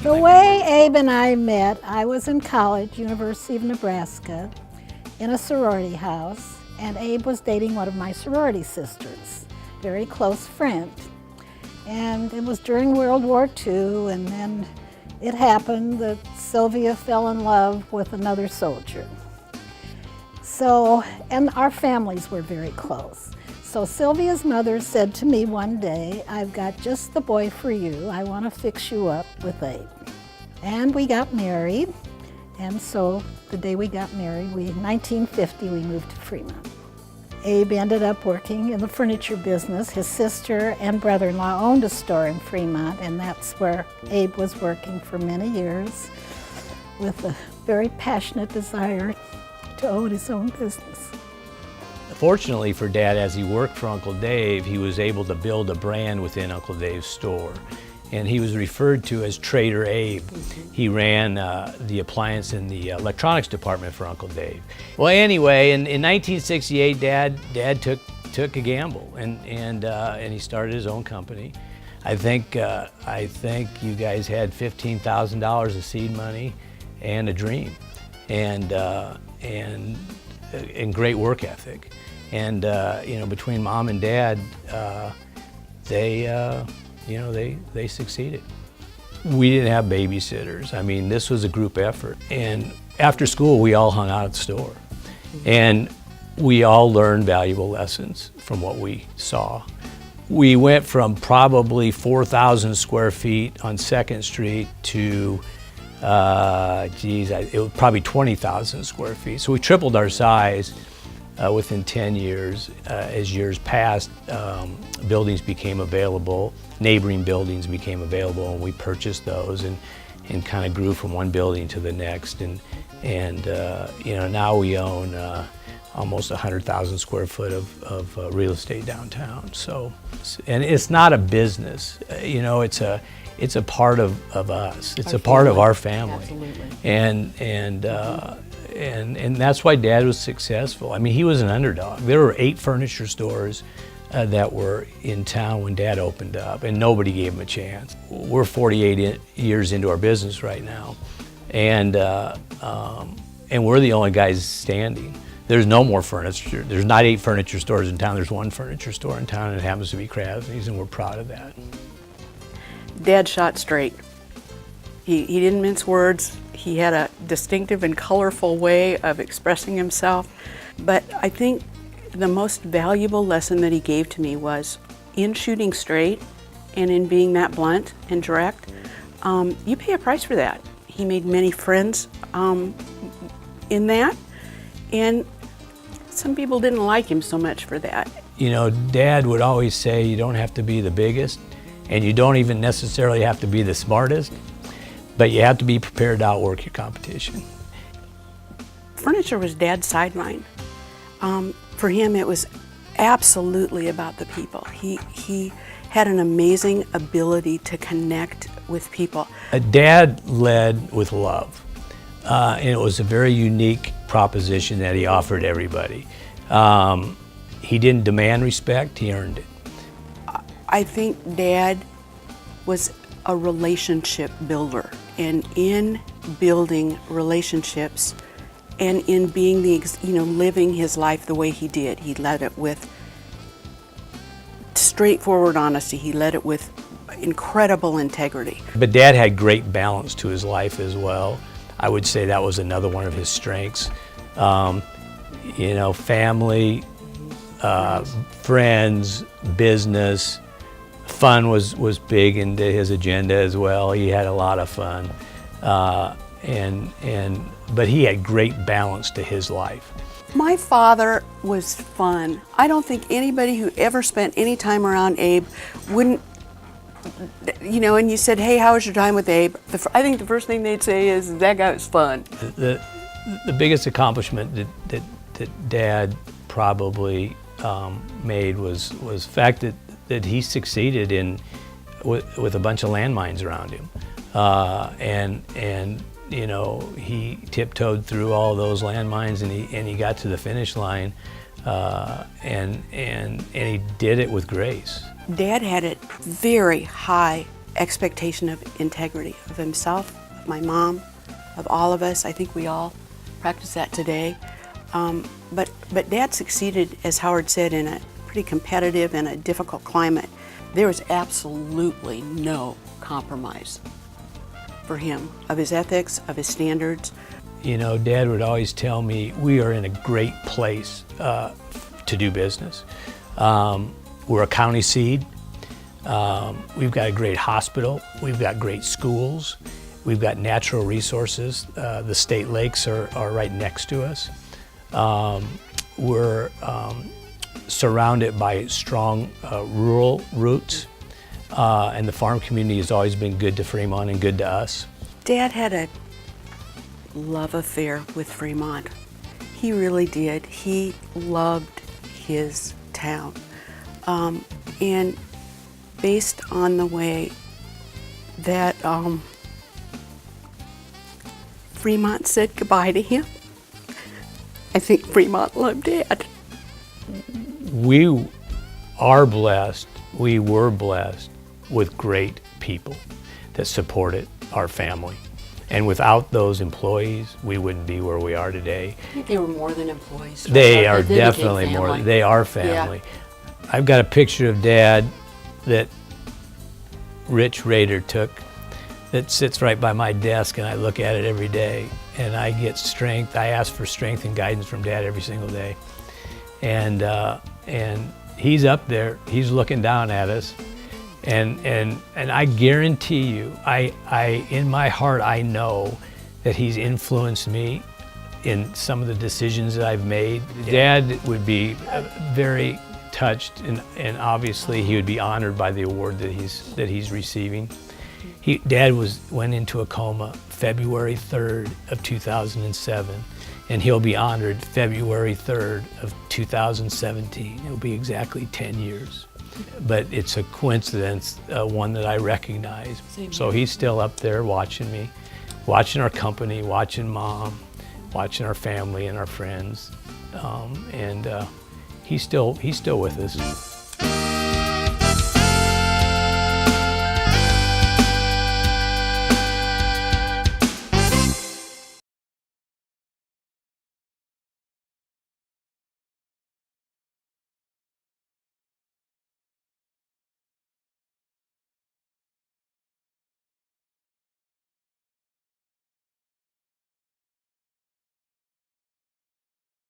The way Abe and I met, I was in college, University of Nebraska, in a sorority house, and Abe was dating one of my sorority sisters, very close friend. And it was during World War II, and then it happened that Sylvia fell in love with another soldier. So, and our families were very close. So Sylvia's mother said to me one day, "I've got just the boy for you. I want to fix you up with Abe." And we got married. And so the day we got married, in 1950, we moved to Fremont. Abe ended up working in the furniture business. His sister and brother-in-law owned a store in Fremont, and that's where Abe was working for many years with a very passionate desire to own his own business. Fortunately for Dad, as he worked for Uncle Dave, he was able to build a brand within Uncle Dave's store. And he was referred to as Trader Abe. He ran the appliance and the electronics department for Uncle Dave. Well, anyway, in 1968, Dad took a gamble, and he started his own company. I think you guys had $15,000 of seed money and a dream, and great work ethic. And between Mom and Dad, they succeeded. We didn't have babysitters. I mean, this was a group effort. And after school, we all hung out at the store. And we all learned valuable lessons from what we saw. We went from probably 4,000 square feet on 2nd Street to, it was probably 20,000 square feet. So we tripled our size within 10 years. As years passed, buildings became available. Neighboring buildings became available, and we purchased those and kind of grew from one building to the next. And now we own almost 100,000 square foot of real estate downtown. So, and it's not a business. It's a part of us. It's a part of our family. Absolutely. And that's why Dad was successful. I mean, he was an underdog. There were 8 furniture stores that were in town when Dad opened up, and nobody gave him a chance. We're 48 years into our business right now, and we're the only guys standing. There's no more furniture. There's not 8 furniture stores in town. There's 1 furniture store in town, and it happens to be Krasne's, and we're proud of that. Dad shot straight. He didn't mince words. He had a distinctive and colorful way of expressing himself. But I think the most valuable lesson that he gave to me was in shooting straight and in being that blunt and direct, you pay a price for that. He made many friends in that, and some people didn't like him so much for that. Dad would always say you don't have to be the biggest, and you don't even necessarily have to be the smartest, but you have to be prepared to outwork your competition. Furniture was Dad's sideline. For him, it was absolutely about the people. He had an amazing ability to connect with people. Dad led with love, and it was a very unique proposition that he offered everybody. He didn't demand respect, he earned it. I think Dad was a relationship builder, and in building relationships, and in being living his life the way he did, he led it with straightforward honesty. He led it with incredible integrity. But Dad had great balance to his life as well. I would say that was another one of his strengths. Family, friends, business, fun was big into his agenda as well. He had a lot of fun. But he had great balance to his life. My father was fun. I don't think anybody who ever spent any time around Abe wouldn't, and you said, "Hey, how was your time with Abe?" I think the first thing they'd say is, "That guy was fun." The biggest accomplishment that Dad probably made was the fact that he succeeded with a bunch of landmines around him. He tiptoed through all those landmines, and he got to the finish line, and he did it with grace. Dad had a very high expectation of integrity of himself, of my mom, of all of us. I think we all practice that today. But Dad succeeded, as Howard said, in a pretty competitive and a difficult climate. There was absolutely no compromise for him of his ethics, of his standards. You know, Dad would always tell me, we are in a great place to do business. We're a county seed. We've got a great hospital. We've got great schools. We've got natural resources. The state lakes are right next to us. We're surrounded by strong rural roots, and the farm community has always been good to Fremont and good to us. Dad had a love affair with Fremont. He really did. He loved his town. And based on the way that Fremont said goodbye to him, I think Fremont loved Dad. We are blessed, we were blessed with great people that supported our family. And without those employees, we wouldn't be where we are today. I think they were more than employees. They are became definitely more, family. they are family. I've got a picture of Dad that Rich Rader took that sits right by my desk, and I look at it every day, and I get strength. I ask for strength and guidance from Dad every single day. And he's up there, he's looking down at us, and I guarantee you, I in my heart, I know that he's influenced me in some of the decisions that I've made. Dad would be very touched, and obviously he would be honored by the award that he's receiving. Dad went into a coma February 3rd of 2007, and he'll be honored February 3rd of 2017. It'll be exactly 10 years. But it's a coincidence, one that I recognize. So he's still up there watching me, watching our company, watching Mom, watching our family and our friends, and he's still with us.